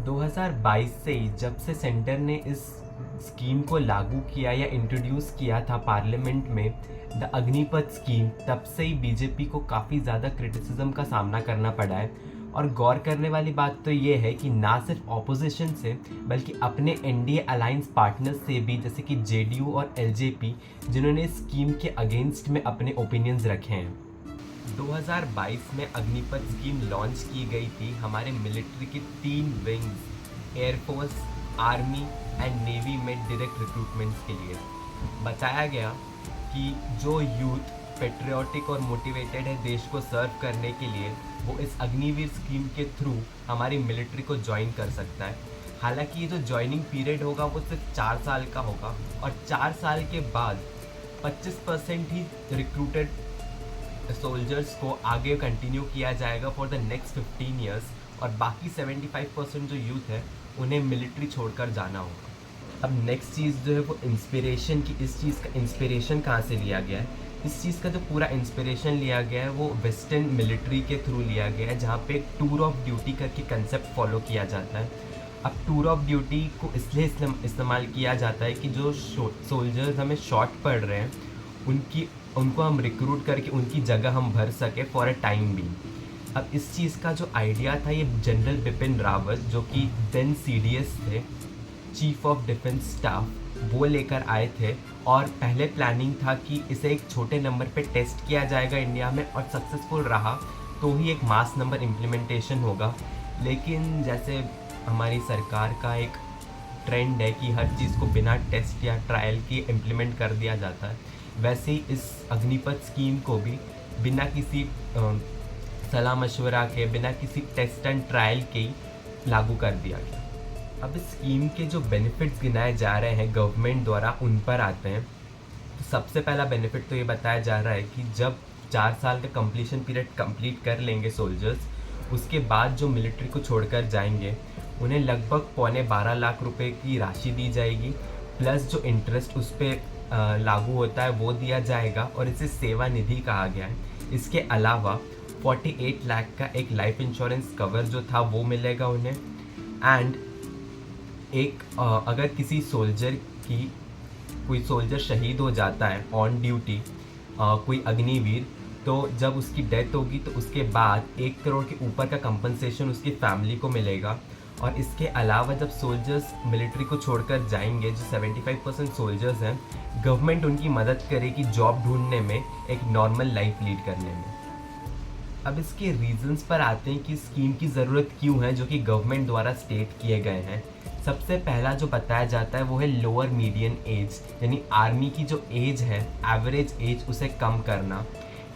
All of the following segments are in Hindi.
2022 से ही जब से सेंटर ने इस स्कीम को लागू किया या इंट्रोड्यूस किया था पार्लियामेंट में, द अग्निपथ स्कीम, तब से ही बीजेपी को काफ़ी ज़्यादा क्रिटिसिज्म का सामना करना पड़ा है। और गौर करने वाली बात तो ये है कि ना सिर्फ ऑपोजिशन से बल्कि अपने एनडीए अलायंस पार्टनर्स से भी, जैसे कि जेडीयू और एलजेपी, जिन्होंने स्कीम के अगेंस्ट में अपने ओपिनियंस रखे हैं। 2022 में अग्निपथ स्कीम लॉन्च की गई थी हमारे मिलिट्री के 3 wings, air force, army and navy में डायरेक्ट रिक्रूटमेंट्स के लिए। बताया गया कि जो यूथ पेट्रियाटिक और मोटिवेटेड है देश को सर्व करने के लिए, वो इस अग्निवीर स्कीम के थ्रू हमारी मिलिट्री को ज्वाइन कर सकता है। हालांकि ये जो ज्वाइनिंग पीरियड होगा वो सिर्फ 4 साल का होगा और 4 साल के बाद 25% ही रिक्रूटेड सोल्जर्स को आगे कंटिन्यू किया जाएगा फॉर द नेक्स्ट 15 ईयर्स, और बाकी 75% जो यूथ है उन्हें मिलिट्री छोड़कर जाना होगा। अब नेक्स्ट चीज़ जो है वो इंस्पिरेशन की, इस चीज़ का इंस्पिरेशन कहाँ से लिया गया है? इस चीज़ का जो पूरा इंस्पिरेशन लिया गया है वो वेस्टर्न मिलिट्री के थ्रू लिया गया है, जहाँ पे टूर ऑफ ड्यूटी करके कंसेप्ट फॉलो किया जाता है। अब टूर ऑफ ड्यूटी को इसलिए इस्तेमाल किया जाता है कि जो सोल्जर्स हमें शॉर्ट पड़ रहे हैं उनको हम रिक्रूट करके उनकी जगह हम भर सके फॉर अ टाइम भी। अब इस चीज़ का जो आइडिया था ये जनरल बिपिन रावत, जो कि देन सीडीएस थे, चीफ ऑफ डिफेंस स्टाफ, वो लेकर आए थे। और पहले प्लानिंग था कि इसे एक छोटे नंबर पे टेस्ट किया जाएगा इंडिया में, और सक्सेसफुल रहा तो ही एक मास नंबर इम्प्लीमेंटेशन होगा। लेकिन जैसे हमारी सरकार का एक ट्रेंड है कि हर चीज़ को बिना टेस्ट या ट्रायल के इम्प्लीमेंट कर दिया जाता है, वैसे ही इस अग्निपथ स्कीम को भी बिना किसी सलाह मशवरा के, बिना किसी टेस्ट एंड ट्रायल के ही लागू कर दिया गया। अब इस स्कीम के जो बेनिफिट्स गिनाए जा रहे हैं गवर्नमेंट द्वारा, उन पर आते हैं। तो सबसे पहला बेनिफिट तो ये बताया जा रहा है कि जब 4 साल का कंप्लीशन पीरियड कंप्लीट कर लेंगे सोल्जर्स, उसके बाद जो मिलिट्री को छोड़कर जाएंगे उन्हें लगभग 12.25 लाख रुपए की राशि दी जाएगी, प्लस जो इंटरेस्ट उस पर लागू होता है वो दिया जाएगा, और इसे सेवा निधि कहा गया है। इसके अलावा 48 लाख का एक लाइफ इंश्योरेंस कवर जो था वो मिलेगा उन्हें। एंड एक अगर किसी सोल्जर की, कोई सोल्जर शहीद हो जाता है ऑन ड्यूटी, कोई अग्निवीर, तो जब उसकी डेथ होगी तो उसके बाद 1 करोड़ के ऊपर का कंपनसेशन उसकी फैमिली को मिलेगा। और इसके अलावा जब सोल्जर्स मिलिट्री को छोड़कर जाएंगे, जो 75% सोल्जर्स हैं, गवर्नमेंट उनकी मदद करेगी जॉब ढूंढने में, एक नॉर्मल लाइफ लीड करने में। अब इसके रीजंस पर आते हैं कि स्कीम की ज़रूरत क्यों है, जो कि गवर्नमेंट द्वारा स्टेट किए गए हैं। सबसे पहला जो बताया जाता है वो है लोअर मीडियन एज, यानी आर्मी की जो एज है, एवरेज एज, उसे कम करना।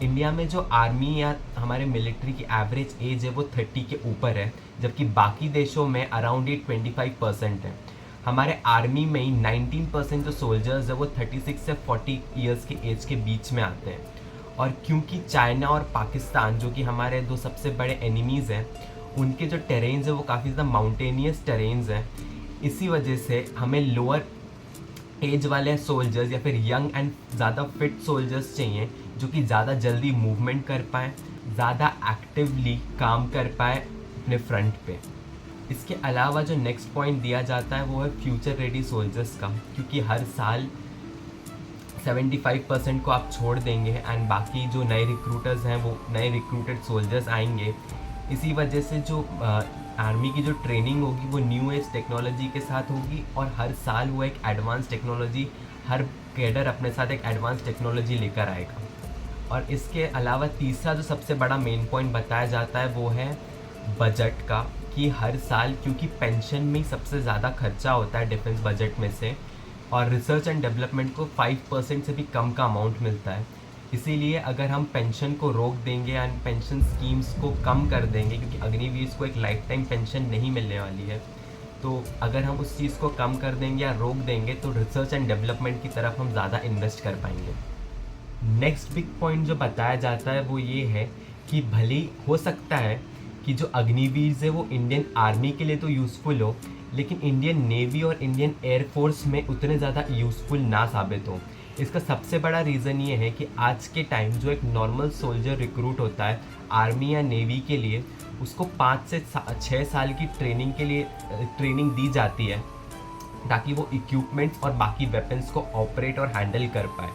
इंडिया में जो आर्मी या हमारे मिलिट्री की एवरेज एज है वो 30 के ऊपर है, जबकि बाकी देशों में अराउंड 25% है। हमारे आर्मी में ही 19% जो सोल्जर्स है वो 36 से 40 ईयर्स के एज के बीच में आते हैं। और क्योंकि चाइना और पाकिस्तान, जो कि हमारे 2 सबसे बड़े एनिमीज़ हैं, उनके जो टेरेन्स है वो काफ़ी ज़्यादा माउंटेनियस टेरेन्स हैं, इसी वजह से हमें लोअर एज वाले सोल्जर्स या फिर यंग एंड ज़्यादा फिट सोल्जर्स चाहिए, जो कि ज़्यादा जल्दी मूवमेंट कर पाएँ, ज़्यादा एक्टिवली काम कर पाए अपने फ्रंट पे। इसके अलावा जो नेक्स्ट पॉइंट दिया जाता है वो है फ्यूचर रेडी सोल्जर्स का, क्योंकि हर साल 75% को आप छोड़ देंगे एंड बाकी जो नए रिक्रूटर्स हैं वो नए रिक्रूटेड सोल्जर्स आएंगे। इसी वजह से जो आर्मी की जो ट्रेनिंग होगी वो न्यू एज टेक्नोलॉजी के साथ होगी, और हर साल वो एक एडवांस टेक्नोलॉजी, हर कैडर अपने साथ एक एडवांस टेक्नोलॉजी लेकर आएगा। और इसके अलावा तीसरा जो सबसे बड़ा मेन पॉइंट बताया जाता है वो है बजट का, कि हर साल, क्योंकि पेंशन में ही सबसे ज़्यादा खर्चा होता है डिफेंस बजट में से, और रिसर्च एंड डेवलपमेंट को 5% से भी कम का अमाउंट मिलता है। इसीलिए अगर हम पेंशन को रोक देंगे एंड पेंशन स्कीम्स को कम कर देंगे, क्योंकि अग्निवीर को एक लाइफ टाइम पेंशन नहीं मिलने वाली है, तो अगर हम उस चीज़ को कम कर देंगे या रोक देंगे तो रिसर्च एंड डेवलपमेंट की तरफ हम ज़्यादा इन्वेस्ट कर पाएंगे। नेक्स्ट बिग पॉइंट जो बताया जाता है वो ये है कि भले हो सकता है कि जो अग्निवीर है वो इंडियन आर्मी के लिए तो यूज़फुल हो, लेकिन इंडियन नेवी और इंडियन एयरफोर्स में उतने ज़्यादा यूज़फुल ना साबित हो। इसका सबसे बड़ा रीज़न ये है कि आज के टाइम जो एक नॉर्मल सोल्जर रिक्रूट होता है आर्मी या नेवी के लिए उसको 5 से 6 साल की ट्रेनिंग के लिए ट्रेनिंग दी जाती है ताकि वो इक्विपमेंट्स और बाकी वेपन्स को ऑपरेट और हैंडल कर पाए।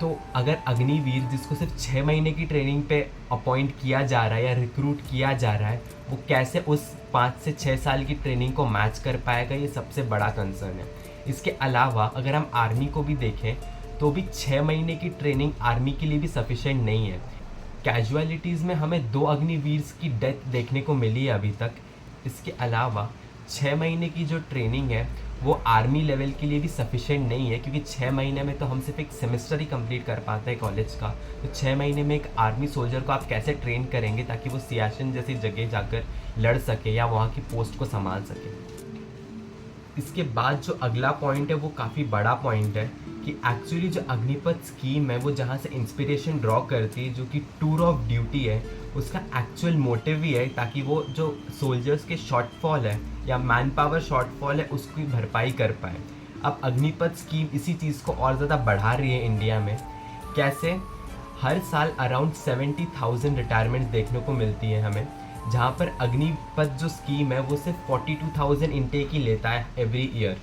तो अगर अग्निवीर जिसको सिर्फ 6 महीने की ट्रेनिंग पे अपॉइंट किया जा रहा है या रिक्रूट किया जा रहा है, वो कैसे उस 5 से 6 साल की ट्रेनिंग को मैच कर पाएगा, ये सबसे बड़ा कंसर्न है। इसके अलावा अगर हम आर्मी को भी देखें तो भी 6 महीने की ट्रेनिंग आर्मी के लिए भी सफिशेंट नहीं है। कैजुअलिटीज़ में हमें 2 अग्निवीर्स की डेथ देखने को मिली है अभी तक। इसके अलावा 6 महीने की जो ट्रेनिंग है वो आर्मी लेवल के लिए भी सफिशेंट नहीं है, क्योंकि 6 महीने में तो हम सिर्फ एक सेमेस्टर ही कंप्लीट कर पाते हैं कॉलेज का। तो 6 महीने में एक आर्मी सोल्जर को आप कैसे ट्रेन करेंगे ताकि वो सियाचिन जैसी जगह जाकर लड़ सके या वहाँ की पोस्ट को संभाल सके। इसके बाद जो अगला पॉइंट है वो काफ़ी बड़ा पॉइंट है कि एक्चुअली जो अग्निपथ स्कीम है वो जहाँ से इंस्पिरेशन ड्रॉ करती है, जो कि टूर ऑफ ड्यूटी है, उसका एक्चुअल मोटिव ही है ताकि वो जो सोल्जर्स के शॉर्टफॉल है या मैन पावर शॉर्टफॉल है उसकी भरपाई कर पाए। अब अग्निपथ स्कीम इसी चीज़ को और ज़्यादा बढ़ा रही है इंडिया में। कैसे? हर साल अराउंड 70,000 रिटायरमेंट्स देखने को मिलती है हमें, जहाँ पर अग्निपथ जो स्कीम है वो सिर्फ 42,000 इनटेक ही लेता है एवरी ईयर।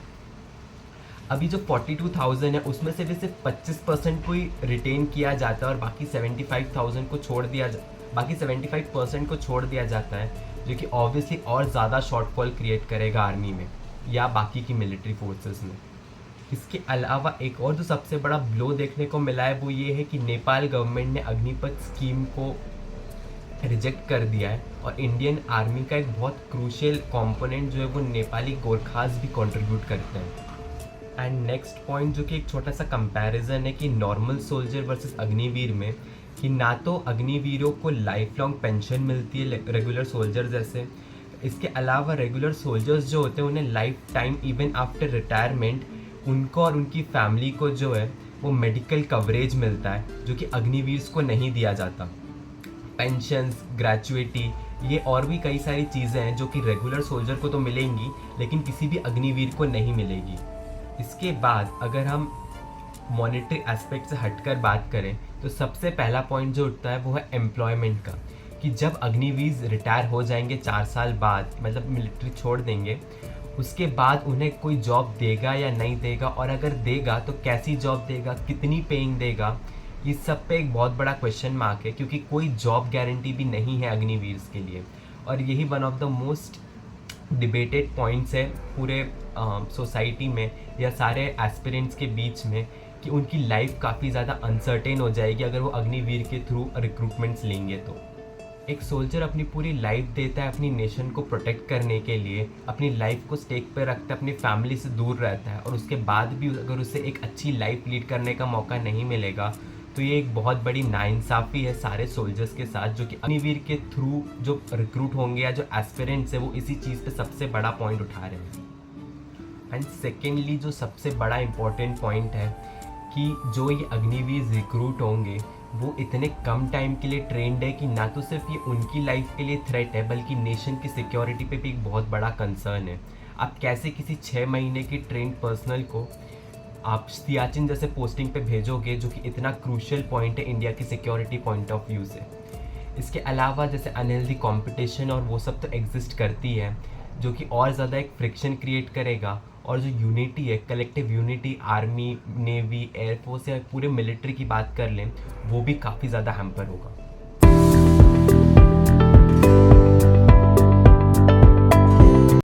अभी जो 42,000 है उसमें से भी सिर्फ 25% को ही रिटेन किया जाता है और बाकी 75,000 को छोड़ दिया बाकी 75% को छोड़ दिया जाता है, जो कि ऑब्वियसली और ज़्यादा शॉर्टफॉल क्रिएट करेगा आर्मी में या बाकी की मिलिट्री फोर्सेस में। इसके अलावा एक और जो सबसे बड़ा ब्लो देखने को मिला है वो ये है कि नेपाल गवर्नमेंट ने अग्निपथ स्कीम को रिजेक्ट कर दिया है और इंडियन आर्मी का एक बहुत क्रूशियल कंपोनेंट जो है वो नेपाली गोरखास भी कंट्रीब्यूट करते हैं। एंड नेक्स्ट पॉइंट जो कि एक छोटा सा कंपैरिजन है कि नॉर्मल सोल्जर वर्सेस अग्निवीर में, कि ना तो अग्निवीरों को लाइफ लॉन्ग पेंशन मिलती है रेगुलर सोल्जर जैसे। इसके अलावा रेगुलर सोल्जर्स जो होते हैं उन्हें life time even after retirement उनको और उनकी फैमिली को जो है वो मेडिकल कवरेज मिलता है, जो कि अग्निवीर्स को नहीं दिया जाता। पेंशन्स, ग्रेचुइटी, ये और भी कई सारी चीज़ें हैं जो कि रेगुलर सोल्जर को तो मिलेंगी लेकिन किसी भी अग्निवीर को नहीं मिलेगी। इसके बाद अगर हम मॉनेटरी एस्पेक्ट से हटकर बात करें तो सबसे पहला पॉइंट जो उठता है वो है एम्प्लॉयमेंट का, कि जब अग्निवीर रिटायर हो जाएंगे 4 साल बाद, मतलब मिलिट्री छोड़ देंगे, उसके बाद उन्हें कोई जॉब देगा या नहीं देगा, और अगर देगा तो कैसी जॉब देगा, कितनी पेइंग देगा, इस सब पे एक बहुत बड़ा क्वेश्चन मार्क है, क्योंकि कोई जॉब गारंटी भी नहीं है अग्निवीर्स के लिए। और यही one of the most debated points है पूरे सोसाइटी में या सारे एस्पिरेंट्स के बीच में, कि उनकी लाइफ काफ़ी ज़्यादा अनसर्टेन हो जाएगी अगर वो अग्निवीर के थ्रू रिक्रूटमेंट्स लेंगे। तो एक सोल्जर अपनी पूरी लाइफ देता है अपनी नेशन को प्रोटेक्ट करने के लिए, अपनी लाइफ को स्टेक पे रखता है, अपनी फैमिली से दूर रहता है, और उसके बाद भी अगर उसे एक अच्छी लाइफ लीड करने का मौका नहीं मिलेगा तो ये एक बहुत बड़ी नाइंसाफ़ी है सारे सोल्जर्स के साथ, जो कि अग्निवीर के थ्रू जो रिक्रूट होंगे या जो एस्पिरेंट्स है वो इसी चीज़ पे सबसे बड़ा पॉइंट उठा रहे हैं। एंड सेकेंडली जो सबसे बड़ा इम्पॉर्टेंट पॉइंट है कि जो ये अग्निवीर रिक्रूट होंगे वो इतने कम टाइम के लिए ट्रेंड है कि ना तो सिर्फ ये उनकी लाइफ के लिए थ्रेट है बल्कि नेशन की सिक्योरिटी पे भी एक बहुत बड़ा कंसर्न है। आप कैसे किसी 6 महीने की ट्रेंड पर्सनल को आप सियाचिन जैसे पोस्टिंग पे भेजोगे, जो कि इतना क्रूशियल पॉइंट है इंडिया की सिक्योरिटी पॉइंट ऑफ व्यू से। इसके अलावा जैसे अनहेल्दी कंपटीशन और वो सब तो एग्जिस्ट करती है, जो कि और ज़्यादा एक फ्रिक्शन क्रिएट करेगा, और जो यूनिटी है, collective unity army, navy, air force या पूरे मिलिट्री की बात कर लें, वो भी काफ़ी ज़्यादा हैम्पर होगा।